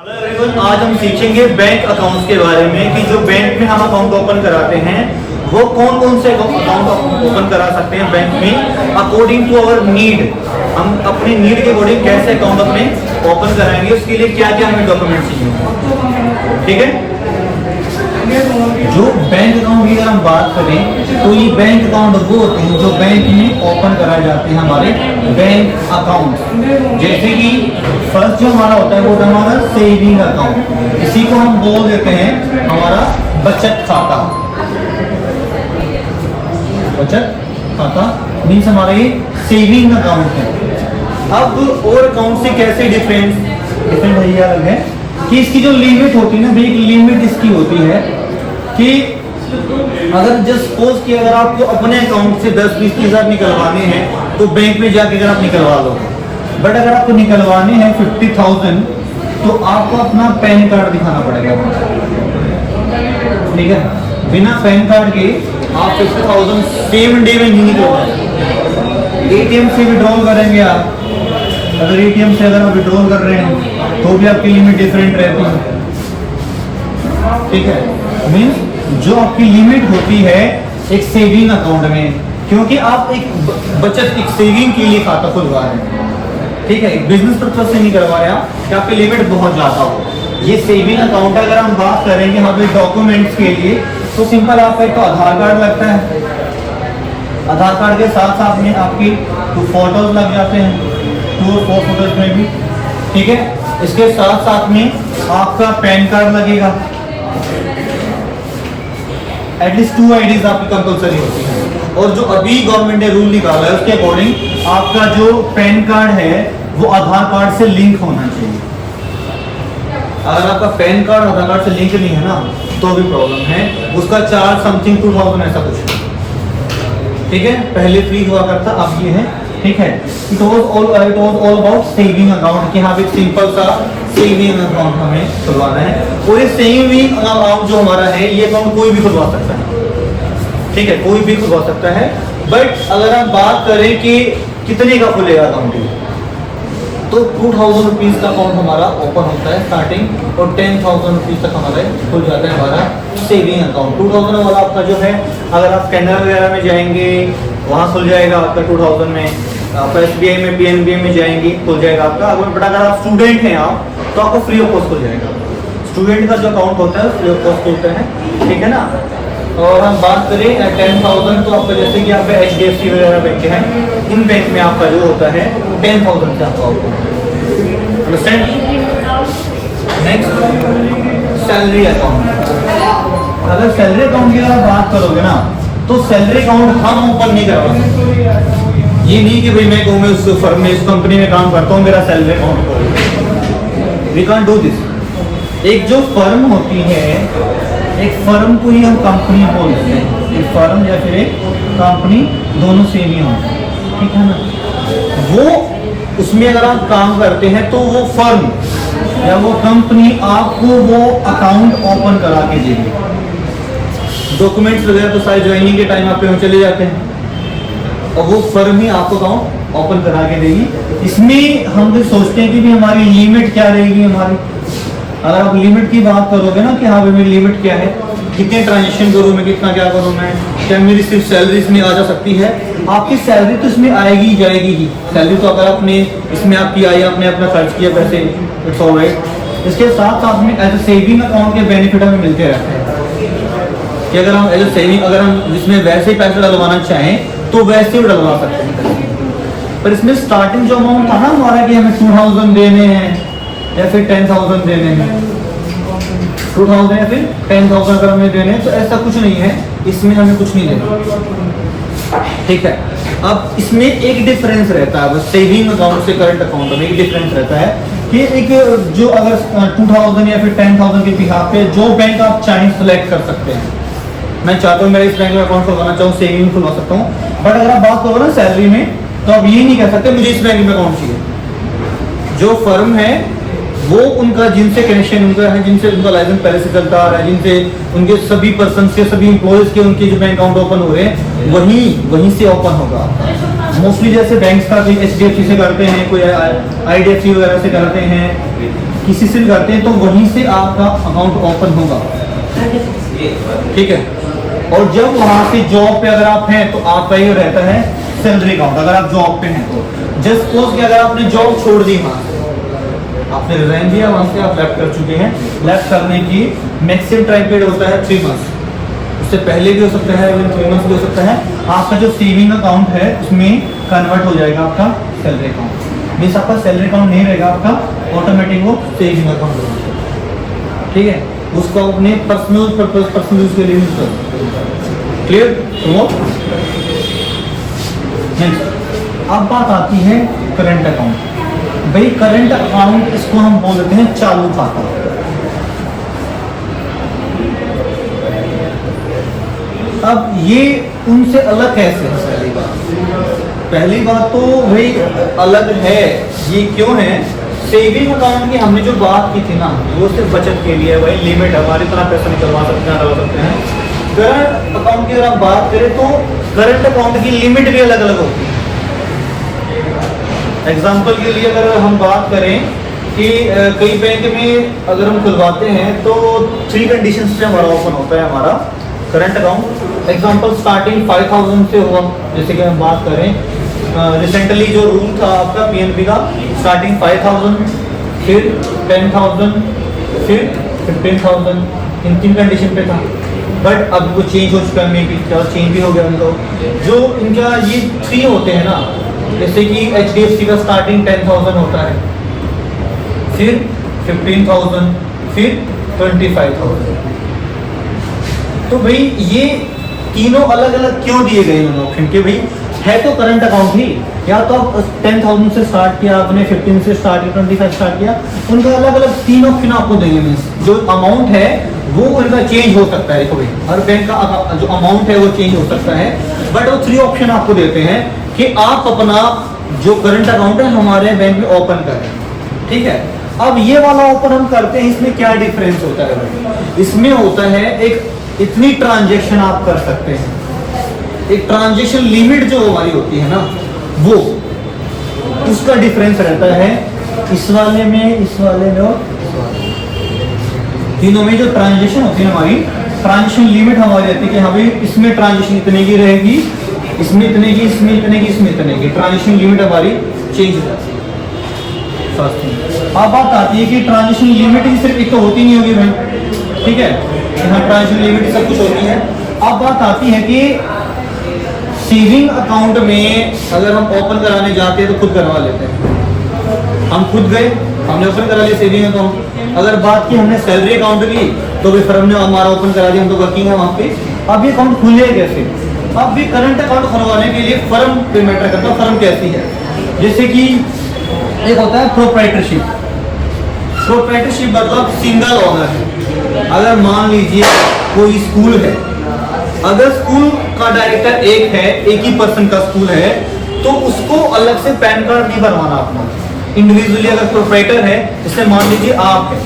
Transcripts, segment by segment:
Hello everyone, आज हम सीखेंगे बैंक अकाउंट्स के बारे में कि जो बैंक में हम अकाउंट ओपन कराते हैं वो कौन कौन से अकाउंट ओपन करा सकते हैं बैंक में अकॉर्डिंग टू अवर नीड। हम अपनी नीड के अकॉर्डिंग कैसे अकाउंट अपने ओपन कराएंगे, उसके लिए क्या क्या हमें डॉक्यूमेंट चाहिए। ठीक है, जो बैंक अकाउंट की अगर हम बात करें तो ये बैंक अकाउंट वो होते हैं जो बैंक में ओपन कराए जाते हैं, हमारे बैंक अकाउंट। जैसे कि फर्स्ट जो हमारा होता है वो होता है हमारा सेविंग अकाउंट, इसी को हम बोल देते हैं हमारा बचत खाता। बचत खाता मीन्स हमारा ये सेविंग अकाउंट है। अब और अकाउंट से कैसे डिफरेंट भैया अलग है कि इसकी जो लिमिट होती है ना, एक लिमिट इसकी होती है कि अगर जस्ट सपोज कि अगर आपको अपने अकाउंट से 10-20 हज़ार निकलवाने हैं तो बैंक में जाके अगर आप निकलवा लो, बट अगर आपको निकलवाने हैं 50,000 तो आपको अपना पैन कार्ड दिखाना पड़ेगा। ठीक है, बिना पैन कार्ड के आप 50,000 सेम डे में नहीं निकलवाएंगे। एटीएम से विड्रॉल करेंगे आप, अगर एटीएम से अगर आप विड्रॉल कर रहे हैं तो भी आपकी लिमिट डिफरेंट रहती है। ठीक है, मीन्स जो आपकी लिमिट होती है एक सेविंग अकाउंट में, क्योंकि आप एक बचत एक सेविंग के लिए खाता खुलवा रहे हैं। ठीक है, बिजनेस पर्पज से नहीं करवा रहे आप कि आपकी लिमिट बहुत ज्यादा हो। ये सेविंग अकाउंट अगर हम बात करेंगे यहाँ पे डॉक्यूमेंट्स के लिए तो सिंपल आपका एक तो आधार कार्ड लगता है, आधार कार्ड के साथ साथ में आपकी 2 फोटोज लग जाते हैं, 2 और 4 फोटोज में भी। ठीक है, इसके साथ साथ में आपका पैन कार्ड लगेगा, एटलीस्ट 2 आईडीज आपकी कंपलसरी होती है। और जो अभी गवर्नमेंट ने रूल निकाला है उसके अकॉर्डिंग आपका जो पैन कार्ड है वो आधार कार्ड से लिंक होना चाहिए। अगर आपका पैन कार्ड आधार कार्ड से लिंक नहीं है ना तो भी प्रॉब्लम है, उसका चार्ज समथिंग 2000 ऐसा कुछ। ठीक है, पहले फ्री हुआ करता, अब ये है। ठीक है, it was all about saving account कि हाँ एक सिंपल सा सेविंग अकाउंट हमें खुलवाना है। और ये सेविंग अकाउंट जो हमारा है ये अकाउंट कोई भी खुलवा सकता है। ठीक है, कोई भी खुलवा सकता है, बट अगर आप बात करें कि कितने का खुलेगा अकाउंट तो 2000 रुपीज़ का अकाउंट हमारा ओपन होता है स्टार्टिंग, और 10,000 रुपीज़ तक हमारा खुल जाता है हमारा सेविंग अकाउंट। 2000 वाला आपका जो है अगर आप कैनरा वगैरह में जाएंगे वहाँ खुल जाएगा आपका 2000 में, आप SBI में PNB में जाएंगे खुल जाएगा आपका। बट अगर आप स्टूडेंट हैं आप तो आपको फ्री ऑफ कॉस्ट खुल जाएगा। स्टूडेंट का जो अकाउंट होता है फ्री ऑफ कॉस्ट खुलता है। ठीक है ना, और हम बात करें 10,000 तो आपका जैसे कि आपका HDFC वगैरह बैंक है, इन बैंक में आपका जो होता है 10,000 से आपका अंडरस्टैंड। Next salary account. अगर सैलरी अकाउंट की अगर बात करोगे ना तो सैलरी अकाउंट हम ओपन नहीं करवा सकते। ये नहीं कि भाई मैं कहूँ मैं उस फर्म में इस कंपनी में काम करता हूँ मेरा सैलरी अकाउंट खोलो, वी कांट डू दिस। एक जो फर्म होती है, एक फर्म को ही हम कंपनी बोलते हैं। एक फर्म या फिर एक कंपनी दोनों सेम ही होते हैं। ठीक है ना, वो उसमें अगर आप काम करते हैं तो वो फर्म या वो कंपनी आपको वो अकाउंट ओपन करा के देगी। डॉक्यूमेंट्स वगैरह तो सारे ज्वाइनिंग के टाइम आप चले जाते हैं और वो फर्म ही आपको अकाउंट ओपन करा के देगी। इसमें हम जो सोचते हैं कि भी हमारी लिमिट क्या रहेगी हमारी, अगर आप लिमिट की बात करोगे ना कि हाँ भाई मेरी लिमिट क्या है, कितने ट्रांजेक्शन करूँ मैं, कितना क्या करूँ मैं, क्या मेरी सिर्फ सैलरी इसमें आ जा सकती है। आपकी सैलरी तो इसमें आएगी ही जाएगी ही। सैलरी तो अगर आपने इसमें आपकी आई, आपने अपना खर्च किया पैसे, इट्स ऑलराइट। इसके साथ साथ में एज ए सेविंग अकाउंट के बेनिफिट हमें मिलते रहते हैं कि अगर हम एज ए सेविंग अगर हम इसमें वैसे ही पैसे डलवाना चाहें तो वैसे ही डलवा सकते हैं। पर इसमें स्टार्टिंग जो अमाउंट था ना हमारा कि हमें 2000 देने हैं या फिर 10,000 देने हैं, 2000 या फिर 10,000 अगर हमें देने हैं तो ऐसा कुछ नहीं है, इसमें हमें कुछ नहीं देना। ठीक है, अब इसमें एक डिफरेंस रहता है बस सेविंग अकाउंट से करंट अकाउंट में एक डिफरेंस रहता है कि एक जो अगर 2000 या फिर 10,000 के बिहाफ पे जो बैंक आप चाहें सेलेक्ट कर सकते हैं। मैं चाहता हूँ मेरे इस बैंक में अकाउंट खुलवाना चाहूँ, सेविंग खुलवा सकता हूँ, बट अगर आप बात करो ना सैलरी में तो आप ये नहीं कह सकते मुझे इस बैंक में अकाउंट चाहिए। जो फर्म है वो उनका जिनसे कनेक्शन उनका है, जिनसे उनका लाइसेंस पहले से चलता आ रहा है, जिनसे उनके सभी पर्सन के सभी एम्प्लॉयज के उनके जो बैंक अकाउंट ओपन हो रहे हैं वहीं से ओपन होगा। मोस्टली जैसे बैंक्स का कोई HDFC से करते हैं, कोई IDFC वगैरह से करते हैं, किसी से भी करते हैं तो वहीं से आपका अकाउंट ओपन होगा, ठीक है। और जब वहां से जॉब पे अगर आप हैं तो आपका ये रहता है सैलरी अकाउंट, अगर आप जॉब पे हैं तो। जस्ट सपोज कि अगर आपने जॉब छोड़ दी, वहां आपने रिजाइन दिया, वहां से आप लेफ्ट कर चुके हैं, लेफ्ट करने की मैक्सिमम टाइम पीरियड होता है 3 मंथ्स, उससे पहले भी हो सकता है, 3 मंथ्स भी हो सकता है। आपका जो सेविंग अकाउंट है उसमें कन्वर्ट हो जाएगा आपका सैलरी अकाउंट। मीन्स आपका सैलरी अकाउंट नहीं रहेगा, आपका ऑटोमेटिक वो सेविंग अकाउंट होगा, ठीक है। उसको अपने पर्सनल पर्पस, पर्सनल यूज के लिए यूज करो। क्लियर? तो नेक्स्ट अब बात आती है करंट अकाउंट। भाई करंट अकाउंट इसको हम बोल देते हैं चालू खाता। अब ये उनसे अलग कैसे है? पहली बात तो भाई अलग है, ये क्यों है? सेविंग अकाउंट की हमने जो बात की थी ना, वो सिर्फ बचत के लिए है, भाई लिमिट हमारी इतना पैसा निकलवा सकते हैं, डाल सकते हैं। करंट अकाउंट की अगर हम बात करें तो करंट अकाउंट की लिमिट भी अलग अलग होती है। एग्जाम्पल के लिए अगर हम बात करें कि कई बैंक में अगर हम खुलवाते हैं तो 3 कंडीशन से हमारा ओपन होता है हमारा करंट अकाउंट। एग्जाम्पल स्टार्टिंग 5000 से हुआ, जैसे कि हम बात करें रिसेंटली जो रूल था आपका पीएनबी का, स्टार्टिंग 5000, फिर 10,000, फिर 15,000, इन 3 कंडीशन पे था। बट अब वो चेंज हो चुका है, मे बी क्या चेंज भी हो गया उनको। जो इनका ये 3 होते हैं ना, जैसे कि HDFC का स्टार्टिंग 10,000 होता है, फिर 15,000, फिर 25,000। तो भाई ये तीनों अलग अलग क्यों दिए गए इन ऑप्शन के? भाई है तो करंट अकाउंट ही, या तो आप 10,000 से स्टार्ट किया आपने, 15 से स्टार्ट किया, 25 स्टार्ट किया, उनका अलग अलग 3 ऑप्शन आपको देंगे। मीन्स जो अमाउंट है वो उनका चेंज हो सकता है, कभी हर बैंक का जो अमाउंट है वो चेंज हो सकता है। बट वो 3 ऑप्शन आपको देते हैं कि आप अपना जो करंट अकाउंट है हमारे बैंक में ओपन करें, ठीक है। अब ये वाला ओपन हम करते हैं, इसमें क्या डिफरेंस होता है भाई? इसमें होता है एक इतनी ट्रांजैक्शन आप कर सकते हैं, एक ट्रांजैक्शन लिमिट जो हमारी होती है ना, वो उसका डिफरेंस रहता है इस वाले में, इस वाले में और तीनों में। जो ट्रांजैक्शन होती है हमारी, ट्रांजैक्शन लिमिट हमारी रहती है कि हाँ भाई इसमें ट्रांजैक्शन इतने की रहेगी, इसमें इतने की, इसमें इतने की, इसमें इतने की। ट्रांजैक्शन लिमिट हमारी चेंज हो जाती है। अब बात आती है कि ट्रांजैक्शन लिमिट ही सिर्फ एक तो होती नहीं होगी भाई, ठीक है, यहाँ ट्रांजैक्शन लिमिट सब कुछ होती है। अब बात आती है कि सेविंग अकाउंट में अगर हम ओपन कराने जाते हैं तो खुद करवा लेते हैं। हम खुद गए, हमने ओपन करा लिया सेविंग अकाउंट। अगर बात की हमने सैलरी अकाउंट की तो भी फर्म ने हमारा ओपन करा दिया, हम तो वर्किंग है वहाँ पे। अब ये अकाउंट खुले कैसे? अब भी करंट अकाउंट खुलवाने के लिए फर्म पे मैटर करता है, फर्म कैसी है। जैसे कि एक होता है प्रोप्राइटरशिप। प्रोप्राइटरशिप मतलब सिंगल ओनर। अगर मान लीजिए कोई स्कूल है, अगर स्कूल का डायरेक्टर एक है, एक ही पर्सन का स्कूल है, तो उसको अलग से पैन कार्ड नहीं बनवाना अपना। इंडिविजुअली अगर प्रोप्राइटर है, जैसे मान लीजिए आप है,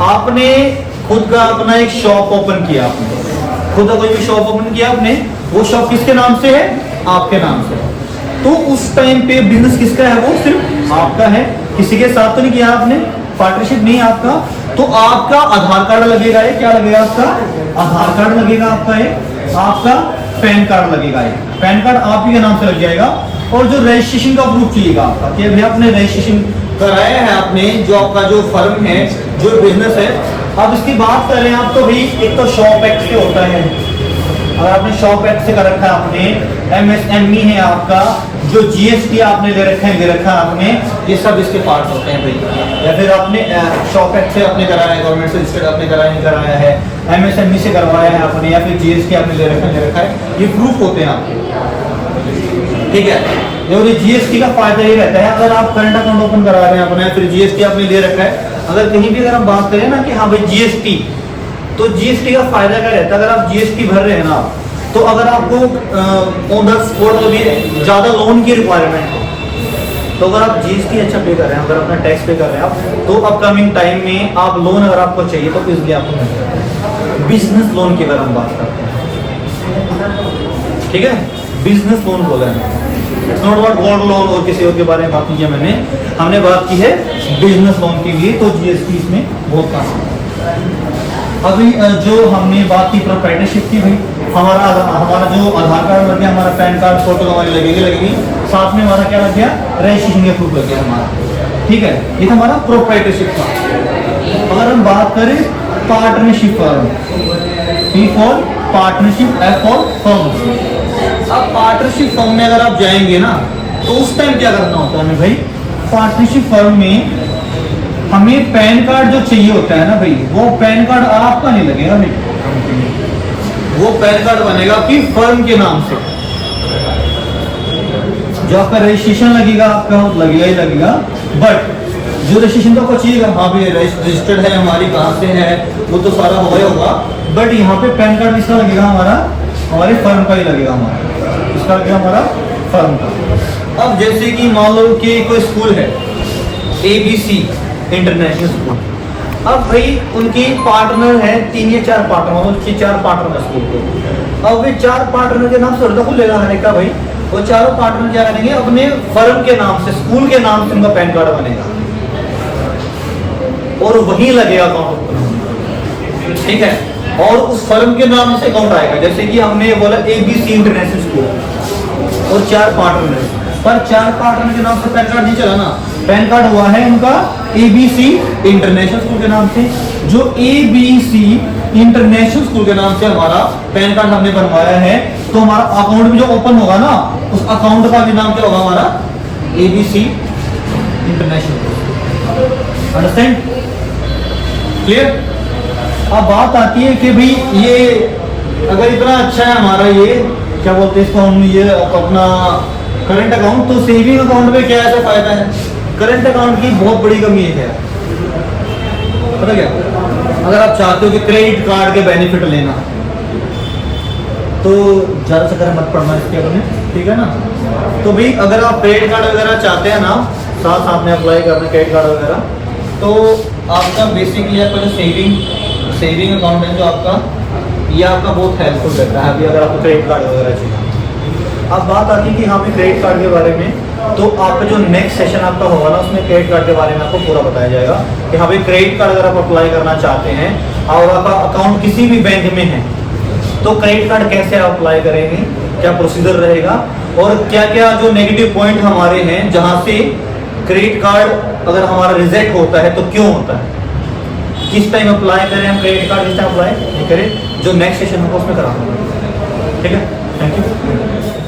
आपने खुद का अपना एक शॉप ओपन किया, आपने खुद का कोई भी शॉप ओपन किया आपने, वो शॉप किसके नाम से है? आपके नाम से। तो उस टाइम पे बिजनेस किसका है? वो सिर्फ आपका है, किसी के साथ तो नहीं किया आपने, पार्टनरशिप नहीं है आपका। तो आपका आधार कार्ड लगेगा, ये क्या लगेगा? आपका आधार कार्ड लगेगा, आपका पैन कार्ड लगेगा। पैन कार्ड आप ही के नाम से लग जाएगा। और जो रजिस्ट्रेशन का प्रूफ चाहिएगा आपका कि भैया आपने रजिस्ट्रेशन कराया है, आपने जो आपका जो फर्म है, जो बिजनेस है। अब इसकी बात करें आप तो भाई एक तो शॉप एक्ट से होता है, अगर आपने शॉप एक्ट से कर रखा है, आपने MSME है आपका, जो GST आपने ले रखा है, आपने, ये सब इसके पार्ट होते हैं भाई। या फिर आपने शॉप एक्ट से आपने कराया है, गवर्नमेंट से रजिस्टर्ड आपने कराया नहीं कराया है, MSME से करवाया है आपने, या फिर GST आपने ले रखा है, ये प्रूफ होते हैं आपके, ठीक है। ये GST का फायदा ये रहता है, अगर आप करंट अकाउंट ओपन करा रहे हैं अपने, फिर GST आपने ले रखा है, अगर कहीं भी अगर हम बात करें ना कि हाँ भाई GST, तो GST का फायदा क्या रहता है? अगर आप GST भर रहे हैं ना, तो अगर आपको ऑन द स्पॉट अभी ज़्यादा लोन की रिक्वायरमेंट हो, तो अगर आप GST अच्छा पे कर रहे हैं, अगर अपना टैक्स पे कर रहे हैं आप, तो अपकमिंग टाइम में आप लोन अगर आपको चाहिए तो इसलिए आपको मिल जाएगा। बिजनेस लोन की अगर हम बात करते हैं, ठीक है, बिजनेस लोन बोला है, it's not about gold loan और किसी और के बारे में बात नहीं किया मैंने, हमने बात की है बिजनेस लोन के लिए, तो जीएसटी इसमें बहुत काम है। अभी जो हमने बात की प्रोप्राइटरशिप की, भाई हमारा जो आधार कार्ड लग गया, हमारा पैन कार्ड फोटो हमारी लगेगी, साथ में हमारा क्या लग गया, रजिस्ट्रेशन के प्रूफ लग गया हमारा, ठीक है। ये था हमारा प्रोप्राइटरशिप का। अगर हम बात करें partnership firm, P for partnership, F for firm. अब पार्टनरशिप फर्म में अगर आप जाएंगे ना, तो उस टाइम क्या करना होता है हमें भाई, पार्टनरशिप फर्म में हमें पैन कार्ड जो चाहिए होता है ना भाई, वो पैन कार्ड आपका नहीं लगेगा भाई, वो पैन कार्ड बनेगा आपकी फर्म के नाम से। जो आपका रजिस्ट्रेशन लगेगा, आपका लगेगा ही लगेगा, बट जो रजिस्ट्रेशन तो आपको चाहिएगा, हाँ भाई रजिस्टर्ड है हमारी, कहाँ से है, वो तो सारा होगा, बट यहाँ पे पैन कार्ड किसका लगेगा, हमारे फर्म का ही लगेगा, हमारा किसका लगेगा, हमारा फर्म का। अब जैसे कि मान लो कि कोई स्कूल है ABC इंटरनेशनल स्कूल, अब भाई उनकी पार्टनर है 3 या 4 पार्टनर, मतलब 4 पार्टनर है स्कूल के। अब वे 4 पार्टनर के नाम से उनका खुलेगा हर एक का भाई, वो चारों पार्टनर क्या करेंगे, अपने फर्म के नाम से, स्कूल के नाम से उनका पैन कार्ड बनेगा और वही लगेगा अकाउंट, ठीक है। और उस फर्म के नाम से अकाउंट आएगा, जैसे कि हमने बोला ABC इंटरनेशनल स्कूल और 4 पार्टनर है, पर 4 पार्टनर के नाम से पैन कार्ड नहीं चला ना, पैन कार्ड हुआ है उनका ABC इंटरनेशनल स्कूल के नाम से। जो ABC इंटरनेशनल स्कूल के नाम से हमारा पैन कार्ड हमने बनवाया है, तो हमारा अकाउंट भी जो ओपन होगा ना, उस अकाउंट का भी नाम क्या होगा, हमारा ABC इंटरनेशनल। Understand, clear. अब बात आती है कि भाई ये अगर इतना अच्छा है हमारा, ये क्या बोलते हैं इसको हम, ये अपना करंट अकाउंट, तो सेविंग अकाउंट में क्या ऐसा फायदा है, करंट अकाउंट की बहुत बड़ी कमी है, पता क्या, अगर आप चाहते हो कि क्रेडिट कार्ड के बेनिफिट लेना, तो ज़्यादा चक्कर मत पड़ना इसके बारे में, ठीक है ना। तो भाई अगर आप क्रेडिट कार्ड वगैरह चाहते हैं ना, साथ में अप्लाई करना क्रेडिट कार्ड वगैरह, तो आपका बेसिकली आपका जो सेविंग अकाउंट है जो आपका, ये आपका बहुत हेल्पफुल रहता है अभी अगर आपको क्रेडिट कार्ड वगैरह चाहिए। अब बात आती है कि यहाँ पे क्रेडिट कार्ड के बारे में, तो आपका जो नेक्स्ट सेशन आपका होगा ना, उसमें क्रेडिट कार्ड के बारे में आपको पूरा बताया जाएगा कि हाँ भाई क्रेडिट कार्ड अगर आप अप्लाई करना चाहते हैं और आपका अकाउंट किसी भी बैंक में है, तो क्रेडिट कार्ड कैसे आप अप्लाई करेंगे, क्या प्रोसीजर रहेगा, और क्या क्या जो नेगेटिव पॉइंट हमारे हैं जहाँ से क्रेडिट कार्ड अगर हमारा रिजेक्ट होता है तो क्यों होता है, किस टाइम अप्लाई करें हम क्रेडिट कार्ड, किस टाइम अप्लाई नहीं करें, जो नेक्स्ट सेशन होगा उसमें कराऊंगा, ठीक है। Thank you.